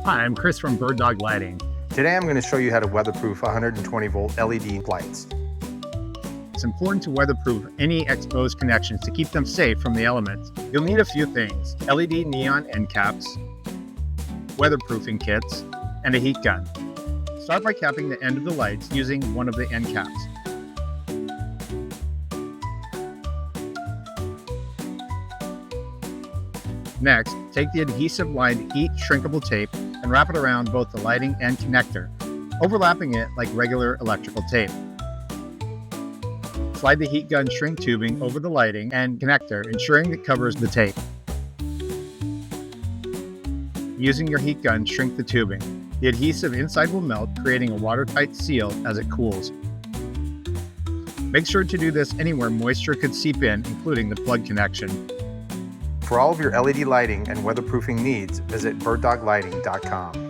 Hi, I'm Chris from Bird Dog Lighting. Today I'm going to show you how to weatherproof 120 volt LED lights. It's important to weatherproof any exposed connections to keep them safe from the elements. You'll need a few things: LED neon end caps, weatherproofing kits, and a heat gun. Start by capping the end of the lights using one of the end caps. Next, take the adhesive-lined heat shrinkable tape and wrap it around both the lighting and connector, overlapping it like regular electrical tape. Slide the heat gun shrink tubing over the lighting and connector, ensuring it covers the tape. Using your heat gun, shrink the tubing. The adhesive inside will melt, creating a watertight seal as it cools. Make sure to do this anywhere moisture could seep in, including the plug connection. For all of your LED lighting and weatherproofing needs, visit birddoglighting.com.